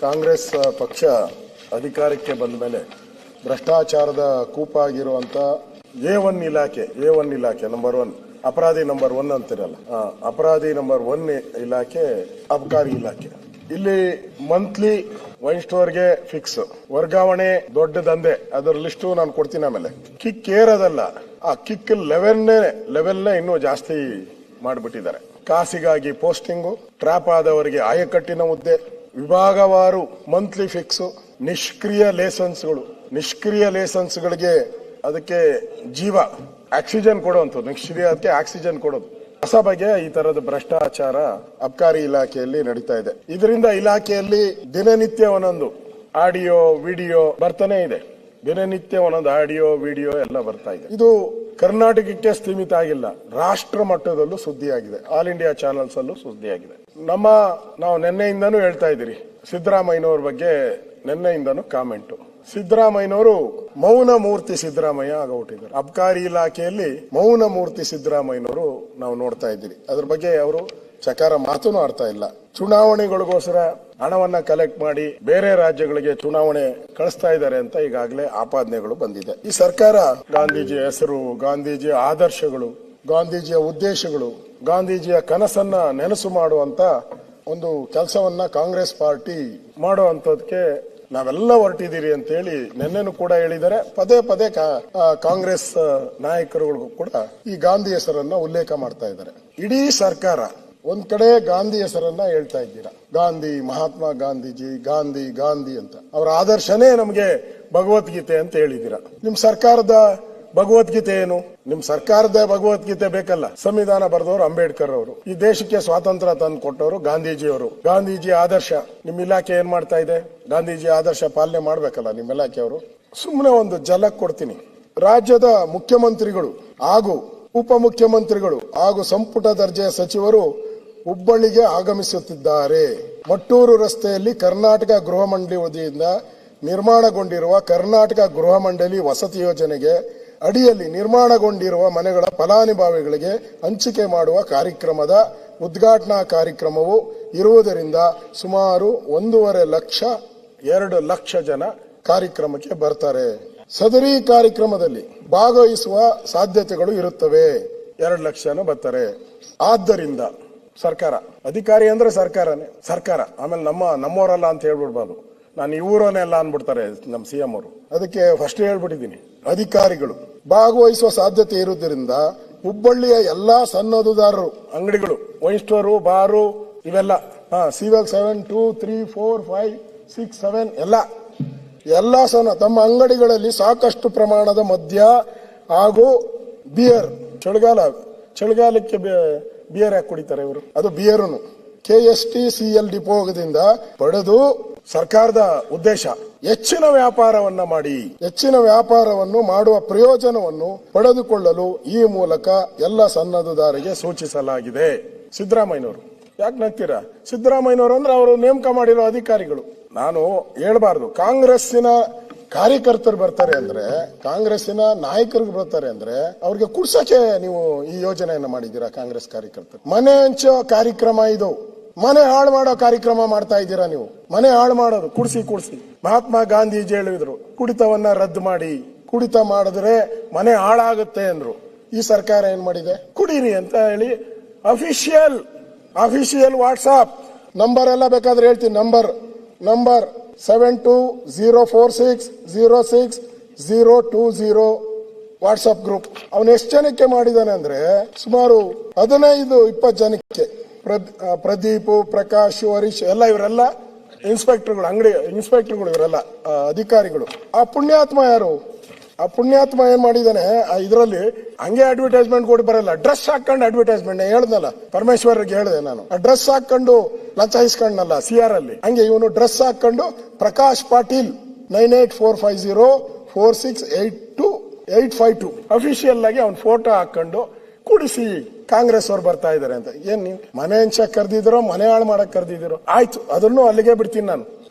ಕಾಂಗ್ರೆಸ್ ಪಕ್ಷ ಅಧಿಕಾರಕ್ಕೆ ಬಂದ ಮೇಲೆ ಭ್ರಷ್ಟಾಚಾರದ ಕೂಪಾಗಿರುವಂತ ಎ1 ಇಲಾಖೆ ನಂಬರ್ 1 ಅಪರಾಧಿ ನಂಬರ್ 1 ಅಂತಿರಲ್ಲ, ಅಪರಾಧಿ ನಂಬರ್ 1 ಇಲಾಖೆ ಅಬಕಾರಿ ಇಲಾಖೆ. ಇಲ್ಲಿ ಮಂತ್ಲಿ ವೈನ್ ಸ್ಟೋರ್ಗೆ ಫಿಕ್ಸ್, ವರ್ಗಾವಣೆ ದೊಡ್ಡ ದಂಧೆ, ಅದರ ಲಿಸ್ಟ್ ನಾನು ಕೊಡ್ತೀನಿ. ಆಮೇಲೆ ಕಿಕ್ ಏರೋದಲ್ಲ, ಆ ಕಿಕ್ ಲೆವೆಲ್ನೇ ಇನ್ನೂ ಜಾಸ್ತಿ ಮಾಡಿಬಿಟ್ಟಿದ್ದಾರೆ. ಕಾಸಿಗಾಗಿ ಪೋಸ್ಟಿಂಗು, ಟ್ರಾಪ್ ಆದವರಿಗೆ ಆಯಕಟ್ಟಿನ ಹುದ್ದೆ, ವಿಭಾಗವಾರು ಮಂತ್ಲಿ ಫಿಕ್ಸ್, ನಿಷ್ಕ್ರಿಯ ಲೇಸನ್ಸ್ಗಳಿಗೆ ಅದಕ್ಕೆ ಜೀವ ಆಕ್ಸಿಜನ್ ಕೊಡುವಂಥದ್ದು, ನಿಷ್ಕ್ರಿಯಕ್ಕೆ ಆಕ್ಸಿಜನ್ ಕೊಡೋದು. ಹೊಸ ಬಗೆಯ ಈ ತರದ ಭ್ರಷ್ಟಾಚಾರ ಅಬಕಾರಿ ಇಲಾಖೆಯಲ್ಲಿ ನಡೀತಾ ಇದೆ. ಇದರಿಂದ ಇಲಾಖೆಯಲ್ಲಿ ದಿನನಿತ್ಯ ಒಂದೊಂದು ಆಡಿಯೋ ವಿಡಿಯೋ ಬರ್ತಾನೆ ಇದೆ. ದಿನನಿತ್ಯ ಒಂದೊಂದು ಆಡಿಯೋ ವಿಡಿಯೋ ಎಲ್ಲ ಬರ್ತಾ ಇದೆ. ಇದು ಕರ್ನಾಟಕಕ್ಕೆ ಸೀಮಿತ ಆಗಿಲ್ಲ, ರಾಷ್ಟ್ರ ಮಟ್ಟದಲ್ಲೂ ಸುದ್ದಿಯಾಗಿದೆ. ಆಲ್ ಇಂಡಿಯಾ ಚಾನೆಲ್ಸ್ ಅಲ್ಲೂ ಸುದ್ದಿಯಾಗಿದೆ. ನಾವು ನಿನ್ನೆಯಿಂದನೂ ಹೇಳ್ತಾ ಇದ್ದೀರಿ, ಸಿದ್ದರಾಮಯ್ಯನವ್ರ ಬಗ್ಗೆ ನಿನ್ನೆಯಿಂದನೂ ಕಾಮೆಂಟು. ಸಿದ್ದರಾಮಯ್ಯನವರು ಮೌನ ಮೂರ್ತಿ ಸಿದ್ದರಾಮಯ್ಯ ಆಗೋಟಿದ್ದಾರೆ. ಅಬಕಾರಿ ಇಲಾಖೆಯಲ್ಲಿ ಮೌನ ಮೂರ್ತಿ ಸಿದ್ದರಾಮಯ್ಯನವರು ನಾವು ನೋಡ್ತಾ ಇದ್ದೀರಿ. ಅದ್ರ ಬಗ್ಗೆ ಅವರು ಚಕಾರ ಮಾತುನೂ ಆಡ್ತಾ ಇಲ್ಲ. ಚುನಾವಣೆಗಳಿಗೋಸ್ಕರ ಹಣವನ್ನ ಕಲೆಕ್ಟ್ ಮಾಡಿ ಬೇರೆ ರಾಜ್ಯಗಳಿಗೆ ಚುನಾವಣೆ ಕಳಿಸ್ತಾ ಇದ್ದಾರೆ ಅಂತ ಈಗಾಗಲೇ ಆಪಾದನೆಗಳು ಬಂದಿದೆ. ಈ ಸರ್ಕಾರ ಗಾಂಧೀಜಿಯ ಹೆಸರು, ಗಾಂಧೀಜಿಯ ಆದರ್ಶಗಳು, ಗಾಂಧೀಜಿಯ ಉದ್ದೇಶಗಳು, ಗಾಂಧೀಜಿಯ ಕನಸನ್ನ ನೆನಸು ಮಾಡುವಂತ ಒಂದು ಕೆಲಸವನ್ನ ಕಾಂಗ್ರೆಸ್ ಪಾರ್ಟಿ ಮಾಡುವಂತದಕ್ಕೆ ನಾವೆಲ್ಲ ಹೊರಟಿದ್ದೀರಿ ಅಂತ ಹೇಳಿ ನಿನ್ನೆನೂ ಕೂಡ ಹೇಳಿದ್ದಾರೆ. ಪದೇ ಕಾಂಗ್ರೆಸ್ ನಾಯಕರುಗಳಿಗೂ ಕೂಡ ಈ ಗಾಂಧಿ ಹೆಸರನ್ನ ಉಲ್ಲೇಖ ಮಾಡ್ತಾ ಇದ್ದಾರೆ. ಇಡೀ ಸರ್ಕಾರ ಒಂದ್ ಕಡೆ ಗಾಂಧಿ ಹೆಸರನ್ನ ಹೇಳ್ತಾ ಇದ್ದೀರಾ, ಗಾಂಧಿ, ಮಹಾತ್ಮ ಗಾಂಧೀಜಿ, ಗಾಂಧಿ ಅಂತ. ಅವರ ಆದರ್ಶನೇ ನಮಗೆ ಭಗವದ್ಗೀತೆ ಅಂತ ಹೇಳಿದ್ದೀರಾ. ನಿಮ್ ಸರ್ಕಾರದ ಭಗವದ್ಗೀತೆ ಏನು? ನಿಮ್ ಸರ್ಕಾರದ ಭಗವದ್ಗೀತೆ ಬೇಕಲ್ಲ. ಸಂವಿಧಾನ ಬರೆದವರು ಅಂಬೇಡ್ಕರ್ ಅವರು, ಈ ದೇಶಕ್ಕೆ ಸ್ವಾತಂತ್ರ್ಯ ತಂದು ಕೊಟ್ಟವರು ಗಾಂಧೀಜಿಯವರು. ಗಾಂಧೀಜಿ ಆದರ್ಶ ನಿಮ್ ಇಲಾಖೆ ಏನ್ ಮಾಡ್ತಾ ಇದೆ? ಗಾಂಧೀಜಿ ಆದರ್ಶ ಪಾಲನೆ ಮಾಡ್ಬೇಕಲ್ಲ ನಿಮ್ ಇಲಾಖೆಯವರು. ಸುಮ್ಮನೆ ಒಂದು ಜಲಕ್ ಕೊಡ್ತೀನಿ. ರಾಜ್ಯದ ಮುಖ್ಯಮಂತ್ರಿಗಳು ಹಾಗೂ ಉಪಮುಖ್ಯಮಂತ್ರಿಗಳು ಹಾಗೂ ಸಂಪುಟ ದರ್ಜೆಯ ಸಚಿವರು ಹುಬ್ಬಳ್ಳಿಗೆ ಆಗಮಿಸುತ್ತಿದ್ದಾರೆ. ಮಟ್ಟೂರು ರಸ್ತೆಯಲ್ಲಿ ಕರ್ನಾಟಕ ಗೃಹ ಮಂಡಳಿ ವತಿಯಿಂದ ನಿರ್ಮಾಣಗೊಂಡಿರುವ ಕರ್ನಾಟಕ ಗೃಹ ಮಂಡಳಿ ವಸತಿ ಯೋಜನೆಗೆ ಅಡಿಯಲ್ಲಿ ನಿರ್ಮಾಣಗೊಂಡಿರುವ ಮನೆಗಳ ಫಲಾನುಭವಿಗಳಿಗೆ ಹಂಚಿಕೆ ಮಾಡುವ ಕಾರ್ಯಕ್ರಮದ ಉದ್ಘಾಟನಾ ಕಾರ್ಯಕ್ರಮವು ಇರುವುದರಿಂದ ಸುಮಾರು 1.5 ಲಕ್ಷ 2 ಲಕ್ಷ ಜನ ಕಾರ್ಯಕ್ರಮಕ್ಕೆ ಬರ್ತಾರೆ. ಸದರಿ ಕಾರ್ಯಕ್ರಮದಲ್ಲಿ ಭಾಗವಹಿಸುವ ಸಾಧ್ಯತೆಗಳು ಇರುತ್ತವೆ. 2 ಲಕ್ಷನೂ ಬರ್ತಾರೆ. ಆದ್ದರಿಂದ ಸರ್ಕಾರ, ಅಧಿಕಾರಿ ಅಂದ್ರೆ ಸರ್ಕಾರ, ಆಮೇಲೆ ನಮ್ಮವರಲ್ಲ ಅಂತ ಹೇಳ್ಬಿಡ್ಬಾರ್ದು. ನಾನು ಇವರನ್ನೇ ಎಲ್ಲ ಅನ್ಬಿಡ್ತಾರೆ ನಮ್ಮ ಸಿಎಂ ಅವರು. ಅದಕ್ಕೆ ಫಸ್ಟ್ ಹೇಳ್ಬಿಟ್ಟಿದ್ದೀನಿ, ಅಧಿಕಾರಿಗಳು ಭಾಗವಹಿಸುವ ಸಾಧ್ಯತೆ ಇರುವುದರಿಂದ ಹುಬ್ಬಳ್ಳಿಯ ಎಲ್ಲಾ ಸನ್ನದುದಾರರು, ಅಂಗಡಿಗಳು, ವೈನ್ ಸ್ಟೋರು, ಬಾರು, ಇವೆಲ್ಲ ಸಿವಿಲ್ 7, 2, 3, 4, 5, 6, 7 ಎಲ್ಲ ಸಣ್ಣ ತಮ್ಮ ಅಂಗಡಿಗಳಲ್ಲಿ ಸಾಕಷ್ಟು ಪ್ರಮಾಣದ ಮದ್ಯ ಹಾಗೂ ಬಿಯರ್, ಚಳಿಗಾಲಕ್ಕೆ ಬಿಯರ್ ಯಾಕೆ ಕುಡಿತಾರೆ ಇವರು? ಅದು ಬಿಯರ್ನು KSTCL ಡಿಪೋದಿಂದ ಪಡೆದು ಸರ್ಕಾರದ ಉದ್ದೇಶ ಹೆಚ್ಚಿನ ವ್ಯಾಪಾರವನ್ನು ಮಾಡುವ ಪ್ರಯೋಜನವನ್ನು ಪಡೆದುಕೊಳ್ಳಲು ಈ ಮೂಲಕ ಎಲ್ಲ ಸನ್ನದುದಾರರಿಗೆ ಸೂಚಿಸಲಾಗಿದೆ. ಸಿದ್ದರಾಮಯ್ಯನವರು ಯಾಕೆ ನಗ್ತೀರಾ? ಸಿದ್ದರಾಮಯ್ಯನವರು ಅಂದ್ರೆ ಅವರು ನೇಮಕ ಮಾಡಿರೋ ಅಧಿಕಾರಿಗಳು. ನಾನು ಹೇಳ್ಬಾರ್ದು. ಕಾಂಗ್ರೆಸ್ಸಿನ ಕಾರ್ಯಕರ್ತರು ಬರ್ತಾರೆ ಅಂದ್ರೆ, ಕಾಂಗ್ರೆಸ್ಸಿನ ನಾಯಕರು ಬರ್ತಾರೆ ಅಂದ್ರೆ ಅವ್ರಿಗೆ ಕುಡ್ಸಕ್ಕೆ ನೀವು ಈ ಯೋಜನೆಯನ್ನ ಮಾಡಿದ್ದೀರಾ. ಕಾಂಗ್ರೆಸ್ ಕಾರ್ಯಕರ್ತರು ಮನೆ ಹಂಚೋ ಕಾರ್ಯಕ್ರಮ ಇದು. ಮನೆ ಹಾಳು ಮಾಡೋ ಕಾರ್ಯಕ್ರಮ ಮಾಡ್ತಾ ಇದ್ದೀರಾ ನೀವು. ಮನೆ ಹಾಳು ಮಾಡೋದು, ಕುಡಿಸಿ. ಮಹಾತ್ಮ ಗಾಂಧೀಜಿ ಹೇಳಿದ್ರು, ಕುಡಿತವನ್ನ ರದ್ದು ಮಾಡಿ, ಕುಡಿತ ಮಾಡಿದ್ರೆ ಮನೆ ಹಾಳಾಗುತ್ತೆ ಅಂದ್ರು. ಈ ಸರ್ಕಾರ ಏನ್ ಮಾಡಿದೆ? ಕುಡೀರಿ ಅಂತ ಹೇಳಿ ಅಫಿಷಿಯಲ್ ವಾಟ್ಸ್ಆಪ್ ನಂಬರ್ ಎಲ್ಲ ಬೇಕಾದ್ರೆ ಹೇಳ್ತೀನಿ. Number 7204606020 WhatsApp group. ಅವನು ಎಷ್ಟು ಜನಕ್ಕೆ ಮಾಡಿದಾನೆ ಅಂದ್ರೆ ಸುಮಾರು 15-20 ಜನಕ್ಕೆ. ಪ್ರದೀಪ್, ಪ್ರಕಾಶ್, ಹರೀಶ್ ಇವರೆಲ್ಲ ಇನ್ಸ್ಪೆಕ್ಟರ್ಗಳು, ಅಂಗಡಿ ಇನ್ಸ್ಪೆಕ್ಟರ್ಗಳು, ಇವರೆಲ್ಲ ಅಧಿಕಾರಿಗಳು. ಆ ಪುಣ್ಯಾತ್ಮ ಯಾರು? ಆ ಪುಣ್ಯಾತ್ಮ ಏನ್ ಮಾಡಿದಾನೆ, ಇದರಲ್ಲಿ ಹಂಗೆ ಅಡ್ವರ್ಟೈಸ್ಮೆಂಟ್ ಕೊಟ್ಟು ಬರಲ್ಲ, ಡ್ರೆಸ್ ಹಾಕೊಂಡು ಅಡ್ವರ್ಟೈಸ್ಮೆಂಟ್ ಹೇಳ್ದಲ್ಲ, ಪರಮೇಶ್ವರ್ಗೆ ಹೇಳಿದೆ ನಾನು. ಆ ಡ್ರೆಸ್ ಹಾಕೊಂಡು ಲಂಚ ಇಸ್ಕೊಂಡಲ್ಲ CR ಅಲ್ಲಿ, ಹಂಗೆ ಇವನು ಡ್ರೆಸ್ ಹಾಕೊಂಡು ಪ್ರಕಾಶ್ ಪಾಟೀಲ್ 984504682852 ಅಫಿಷಿಯಲ್ ಆಗಿ ಅವ್ನ ಫೋಟೋ ಹಾಕೊಂಡು ಕುಡಿಸಿ ಕಾಂಗ್ರೆಸ್ ಅವ್ರು ಬರ್ತಾ ಇದಾರೆ ಅಂತ. ಏನ್ ನೀವು ಮನೆ ಹಂಚಕ್ ಕರ್ದಿದಿರೋ, ಮನೆ ಹಾಳು ಮಾಡಕ್ ಕರ್ದಿದಿರೋ? ಆಯ್ತು, ಅದನ್ನು ಅಲ್ಲಿಗೆ ಬಿಡ್ತೀನಿ ನಾನು.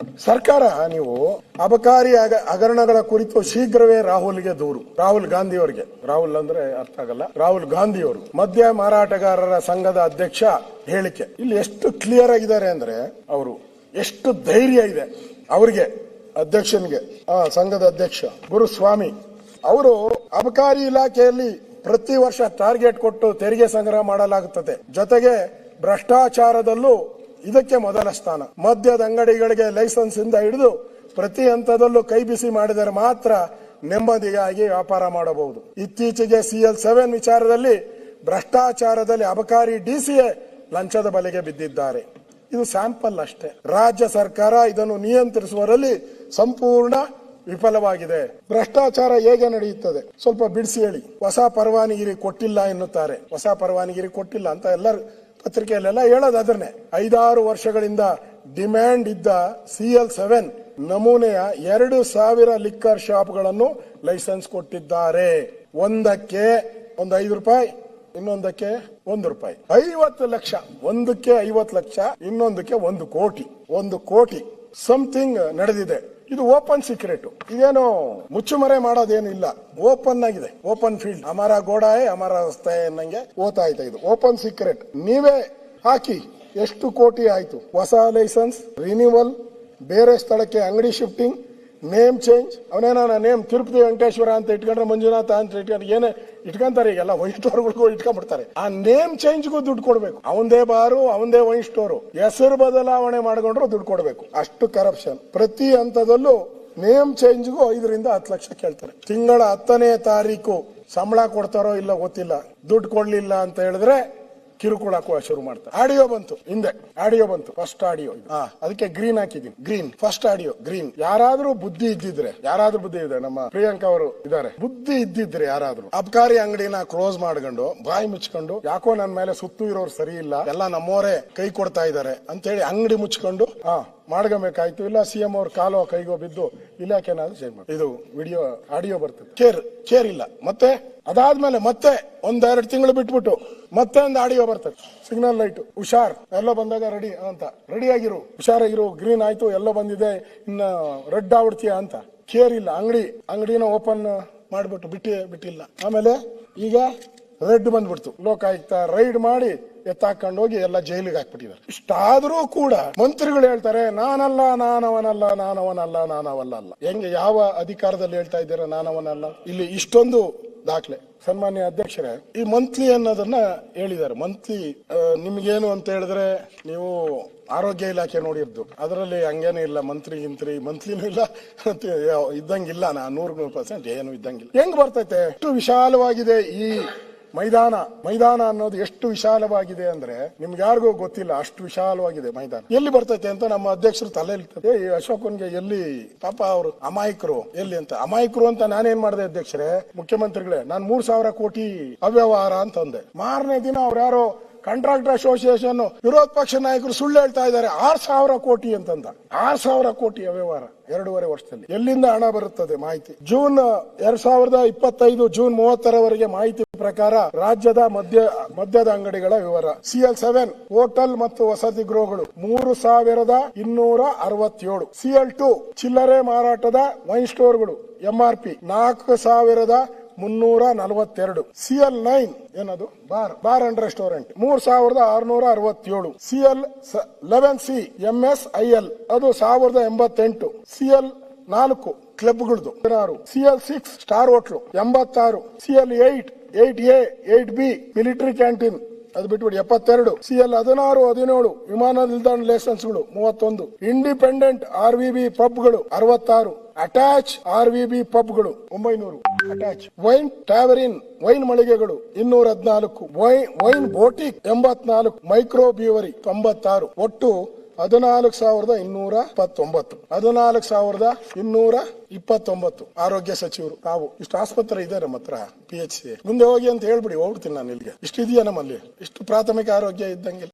ಸರ್ಕಾರ ನೀವು ಅಬಕಾರಿ ಹಗರಣಗಳ ಕುರಿತು ಶೀಘ್ರವೇ ರಾಹುಲ್ಗೆ ದೂರು. ರಾಹುಲ್ ಗಾಂಧಿ ಅವರಿಗೆ, ರಾಹುಲ್ ಅಂದ್ರೆ ಅರ್ಥ ಆಗಲ್ಲ, ರಾಹುಲ್ ಗಾಂಧಿ ಅವರು ಮದ್ಯ ಮಾರಾಟಗಾರರ ಸಂಘದ ಅಧ್ಯಕ್ಷ ಹೇಳಿಕೆ ಇಲ್ಲಿ ಎಷ್ಟು ಕ್ಲಿಯರ್ ಆಗಿದ್ದಾರೆ ಅಂದ್ರೆ, ಅವರು ಎಷ್ಟು ಧೈರ್ಯ ಇದೆ ಅವರಿಗೆ, ಅಧ್ಯಕ್ಷನಿಗೆ, ಸಂಘದ ಅಧ್ಯಕ್ಷ ಗುರುಸ್ವಾಮಿ ಅವರು ಅಬಕಾರಿ ಇಲಾಖೆಯಲ್ಲಿ ಪ್ರತಿ ವರ್ಷ ಟಾರ್ಗೆಟ್ ಕೊಟ್ಟು ತೆರಿಗೆ ಸಂಗ್ರಹ ಮಾಡಲಾಗುತ್ತದೆ. ಜೊತೆಗೆ ಭ್ರಷ್ಟಾಚಾರದಲ್ಲೂ ಇದಕ್ಕೆ ಮೊದಲ ಸ್ಥಾನ. ಮದ್ಯದ ಅಂಗಡಿಗಳಿಗೆ ಲೈಸೆನ್ಸ್ ಇಂದ ಹಿಡಿದು ಪ್ರತಿ ಹಂತದಲ್ಲೂ ಕೈ ಬಿಸಿ ಮಾಡಿದರೆ ಮಾತ್ರ ನೆಮ್ಮದಿಯಾಗಿ ವ್ಯಾಪಾರ ಮಾಡಬಹುದು. ಇತ್ತೀಚೆಗೆ CL7 ವಿಚಾರದಲ್ಲಿ ಭ್ರಷ್ಟಾಚಾರದಲ್ಲಿ ಅಬಕಾರಿ DCA ಲಂಚದ ಬಲೆಗೆ ಬಿದ್ದಿದ್ದಾರೆ. ಇದು ಸ್ಯಾಂಪಲ್ ಅಷ್ಟೇ. ರಾಜ್ಯ ಸರ್ಕಾರ ಇದನ್ನು ನಿಯಂತ್ರಿಸುವಲ್ಲಿ ಸಂಪೂರ್ಣ ವಿಫಲವಾಗಿದೆ. ಭ್ರಷ್ಟಾಚಾರ ಹೇಗೆ ನಡೆಯುತ್ತದೆ ಸ್ವಲ್ಪ ಬಿಡಿಸಿ ಹೇಳಿ. ಹೊಸ ಪರವಾನಗಿರಿ ಕೊಟ್ಟಿಲ್ಲ ಎನ್ನುತ್ತಾರೆ. ಹೊಸ ಪರವಾನಗಿರಿ ಕೊಟ್ಟಿಲ್ಲ ಅಂತ ಎಲ್ಲರೂ ಪತ್ರಿಕೆಯಲ್ಲೆಲ್ಲ ಹೇಳೋದು ಅದನ್ನೇ. 5-6 ವರ್ಷಗಳಿಂದ ಡಿಮ್ಯಾಂಡ್ ಇದ್ದ CL7 ನಮೂನೆಯ 2000 ಲಿಕ್ಕರ್ ಶಾಪ್ಗಳನ್ನು ಲೈಸೆನ್ಸ್ ಕೊಟ್ಟಿದ್ದಾರೆ. ಒಂದಕ್ಕೆ ಒಂದು 5 ರೂಪಾಯಿ, ಇನ್ನೊಂದಕ್ಕೆ 1 ರೂಪಾಯಿ. 50 ಲಕ್ಷ. ಒಂದಕ್ಕೆ 50 ಲಕ್ಷ, ಇನ್ನೊಂದಕ್ಕೆ 1 ಕೋಟಿ. 1 ಕೋಟಿ ಸಮಥಿಂಗ್ ನಡೆದಿದೆ. ಇದು ಓಪನ್ ಸೀಕ್ರೆಟ್. ಇದೇನು ಮುಚ್ಚುಮರೆ ಮಾಡೋದೇನು ಇಲ್ಲ, ಓಪನ್ ಆಗಿದೆ. ಓಪನ್ ಫೀಲ್ಡ್, ಅಮರ ಗೋಡಾಯ್ ಅಮರ ರಸ್ತೆ ಅನ್ನಂಗೆ ಓದ್ತಾ ಇದೆ. ಇದು ಓಪನ್ ಸೀಕ್ರೆಟ್. ನೀವೇ ಹಾಕಿ ಎಷ್ಟು ಕೋಟಿ ಆಯ್ತು. ಹೊಸ ಲೈಸೆನ್ಸ್ ರಿನ್ಯೂವಲ್, ಬೇರೆ ಸ್ಥಳಕ್ಕೆ ಅಂಗಡಿ ಶಿಫ್ಟಿಂಗ್, ನೇಮ್ ಚೇಂಜ್. ಅವನೇನ ನೇಮ್ ತಿರುಪತಿ ವೆಂಕಟೇಶ್ವರ ಅಂತ ಇಟ್ಕೊಂಡ್ರೆ ಮಂಜುನಾಥ ಅಂತ ಇಟ್ಕೊಂಡ್ರೆ ಏನೇ ಇಟ್ಕೊಂತಾರೆ. ಈಗೆಲ್ಲ ವೈನ್ ಸ್ಟೋರ್ಗಳಿಗೂ ಇಟ್ಕೊಂಡ್ಬಿಡ್ತಾರೆ. ಆ ನೇಮ್ ಚೇಂಜ್ಗೂ ದುಡ್ಡು ಕೊಡ್ಬೇಕು. ಅವಂದೇ ಬಾರು, ಅವಂದೇ ವೈನ್ ಸ್ಟೋರು. ಹೆಸರು ಬದಲಾವಣೆ ಮಾಡ್ಕೊಂಡ್ರು ದುಡ್ಡು ಕೊಡ್ಬೇಕು. ಅಷ್ಟು ಕರಪ್ಷನ್. ಪ್ರತಿ ಹಂತದಲ್ಲೂ ನೇಮ್ ಚೇಂಜ್ಗೂ 5 ರಿಂದ 10 ಲಕ್ಷ ಕೇಳ್ತಾರೆ. ತಿಂಗಳ 10ನೇ ತಾರೀಕು ಸಂಬಳ ಕೊಡ್ತಾರೋ ಇಲ್ಲ ಗೊತ್ತಿಲ್ಲ. ದುಡ್ಡು ಕೊಡ್ಲಿಲ್ಲ ಅಂತ ಹೇಳಿದ್ರೆ ಕಿರುಕುಳ ಶುರು ಮಾಡ್ತಾರೆ. ಆಡಿಯೋ ಬಂತು, ಹಿಂದೆ ಆಡಿಯೋ ಬಂತು. ಫಸ್ಟ್ ಆಡಿಯೋ, ಅದಕ್ಕೆ ಗ್ರೀನ್ ಹಾಕಿದೀನಿ. Green first audio, green. ಯಾರಾದ್ರೂ ಬುದ್ಧಿ ಇದ್ದಿದ್ರೆ, ನಮ್ಮ ಪ್ರಿಯಾಂಕಾ ಅವರು ಇದಾರೆ, ಬುದ್ಧಿ ಇದ್ದಿದ್ರೆ ಯಾರಾದ್ರೂ ಅಬಕಾರಿ ಅಂಗಡಿನ ಕ್ಲೋಸ್ ಮಾಡ್ಕೊಂಡು ಬಾಯಿ ಮುಚ್ಕೊಂಡು, ಯಾಕೋ ನನ್ನ ಮೇಲೆ ಸುತ್ತು ಇರೋರು ಸರಿ ಇಲ್ಲ, ಎಲ್ಲ ನಮ್ಮವರೇ ಕೈ ಕೊಡ್ತಾ ಇದಾರೆ ಅಂತ ಹೇಳಿ ಅಂಗಡಿ ಮುಚ್ಕೊಂಡು ಮಾಡ್ಕೋಬೇಕಾಯ್ತು. ಇಲ್ಲ CM ಅವ್ರ ಕಾಲೋ ಕೈಗೋ ಬಿದ್ದು ಇಲಾಖೆನಾದ್ರು ಚೇಂಜ್ ಮಾಡಿ. ಇದು ವಿಡಿಯೋ ಆಡಿಯೋ ಬರ್ತದೆ. ಕೇರ್ ಇಲ್ಲ. ಮತ್ತೆ ಅದಾದ್ಮೇಲೆ ಮತ್ತೆ 1-2 ತಿಂಗಳು ಬಿಟ್ಬಿಟ್ಟು ಮತ್ತೆ ಒಂದು ಆಡಿಯೋ ಬರ್ತದೆ. ಸಿಗ್ನಲ್ ಲೈಟ್ ಹುಷಾರ್, ಎಲ್ಲೋ ಬಂದಾಗ ರೆಡಿ ಅಂತ, ರೆಡಿ ಆಗಿರು, ಹುಷಾರಾಗಿರು, ಗ್ರೀನ್ ಆಯ್ತು, ಎಲ್ಲೋ ಬಂದಿದೆ, ಇನ್ನ ರೆಡ್ ಆಗ್ಬಿಡ್ತೀಯ ಅಂತ. ಕೇರ್ ಇಲ್ಲ. ಅಂಗಡಿನ ಓಪನ್ ಮಾಡ್ಬಿಟ್ಟು ಬಿಟ್ಟಿಲ್ಲ. ಆಮೇಲೆ ಈಗ ರೆಡ್ ಬಂದ್ಬಿಡ್ತು. ಲೋಕಾಯುಕ್ತ ರೈಡ್ ಮಾಡಿ ಎತ್ತಾಕೊಂಡು ಹೋಗಿ ಎಲ್ಲ ಜೈಲಿಗೆ ಹಾಕ್ಬಿಟ್ಟಿದ್ದಾರೆ. ಇಷ್ಟಾದ್ರೂ ಕೂಡ ಮಂತ್ರಿಗಳು ಹೇಳ್ತಾರೆ ನಾನಲ್ಲ, ನಾನವನಲ್ಲ. ಹೆಂಗೆ, ಯಾವ ಅಧಿಕಾರದಲ್ಲಿ ಹೇಳ್ತಾ ಇದ್ದೀರಾ ನಾನವನಲ್ಲ? ಇಲ್ಲಿ ಇಷ್ಟೊಂದು ದಾಖಲೆ. ಸನ್ಮಾನ್ಯ ಅಧ್ಯಕ್ಷರೇ, ಈ ಮಂತ್ಲಿ ಅನ್ನೋದನ್ನ ಹೇಳಿದ್ದಾರೆ. ಮಂತ್ಲಿ ನಿಮ್ಗೇನು ಅಂತ ಹೇಳಿದ್ರೆ, ನೀವು ಆರೋಗ್ಯ ಇಲಾಖೆ ನೋಡಿರ್ದು, ಅದರಲ್ಲಿ ಹಂಗೇನೂ ಇಲ್ಲ. ಮಂತ್ಲಿನೂ ಇಲ್ಲ ಇದ್ದಂಗಿಲ್ಲ. 100% ಏನು ಇದ್ದಂಗಿಲ್ಲ. ಹೆಂಗ್ ಬರ್ತೈತೆ? ಎಷ್ಟು ವಿಶಾಲವಾಗಿದೆ ಈ ಮೈದಾನ ಅನ್ನೋದು. ಎಷ್ಟು ವಿಶಾಲವಾಗಿದೆ ಅಂದ್ರೆ ನಿಮ್ಗೆ ಯಾರಿಗೂ ಗೊತ್ತಿಲ್ಲ, ಅಷ್ಟು ವಿಶಾಲವಾಗಿದೆ ಮೈದಾನ. ಎಲ್ಲಿ ಬರ್ತೈತೆ ಅಂತ ನಮ್ಮ ಅಧ್ಯಕ್ಷರು ತಲೆ ಇರ್ತದೆ. ಈ ಅಶೋಕನ್ಗೆ ಎಲ್ಲಿ ಪಾಪ ಅವರು ಅಮಾಯಕರು ಎಲ್ಲಿ ಅಂತ. ಅಮಾಯಕರು ಅಂತ ನಾನೇನ್ ಮಾಡಿದೆ ಅಧ್ಯಕ್ಷರೇ, ಮುಖ್ಯಮಂತ್ರಿಗಳೇ, ನಾನು 3,000 ಕೋಟಿ ಅವ್ಯವಹಾರ ಅಂತ ಅಂದೆ. ಮಾರನೇ ದಿನ ಅವ್ರು ಯಾರೋ ಕಾಂಟ್ರಾಕ್ಟರ್ ಅಸೋಸಿಯೇಷನ್ ವಿರೋಧ ಪಕ್ಷ ನಾಯಕರು ಸುಳ್ಳು ಹೇಳ್ತಾ ಇದ್ದಾರೆ. 6,000 ಕೋಟಿ ಅಂತಂದ. 6,000 ಕೋಟಿ ಅವ್ಯವಹಾರ 2.5 ವರ್ಷದಲ್ಲಿ. ಎಲ್ಲಿಂದ ಹಣ ಬರುತ್ತದೆ? ಮಾಹಿತಿ ಜೂನ್ 2025 ಜೂನ್ 30ರವರೆಗೆ ಮಾಹಿತಿ ಪ್ರಕಾರ ರಾಜ್ಯದ ಮದ್ಯದ ಅಂಗಡಿಗಳ ವಿವರ. CL7 ಹೋಟೆಲ್ ಮತ್ತು ವಸತಿ ಗೃಹಗಳು 3,267. CL2 ಚಿಲ್ಲರೆ ಮಾರಾಟದ ವೈನ್ ಸ್ಟೋರ್ಗಳು MRP 4,342. CL9 ಏನದು bar and restaurant 3,667. CL11C MSIL ಅದು 1,088. CL4 ಕ್ಲಬ್ಗಳದು 16. CL6 star hotel 86. CL8 8A 8B military canteen ಅದು ಬಿಟ್ಬಿಡಿ 72. CL16 17 ವಿಮಾನ ನಿಲ್ದಾಣ ಲೈಸೆನ್ಸ್ಗಳು 31. ಇಂಡಿಪೆಂಡೆಂಟ್ RVB ಪಬ್ಗಳು 66. ಅಟ್ಯಾಚ್ RVB ಪಬ್ಗಳು 900. ಅಟ್ಯಾಚ್ ವೈನ್ ಟ್ಯಾವರಿನ್ ವೈನ್ ಮಳಿಗೆಗಳು 214. Wine boutique 84. Micro brewery 96. ಒಟ್ಟು 14,229. 14,229. ಆರೋಗ್ಯ ಸಚಿವರು ತಾವು ಇಷ್ಟು ಆಸ್ಪತ್ರೆ ಇದೆ ನಮ್ಮ ಹತ್ರ, PHC ಮುಂದೆ ಹೋಗಿ ಅಂತ ಹೇಳ್ಬಿಡಿ, ಹೋಗ್ಬಿಡ್ತೀನಿ ನಾನು. ಇಲ್ಲಿಗೆ ಇಷ್ಟು ಇದೆಯಾ ನಮ್ಮಲ್ಲಿ? ಇಷ್ಟು ಪ್ರಾಥಮಿಕ ಆರೋಗ್ಯ ಇದ್ದಂಗೆ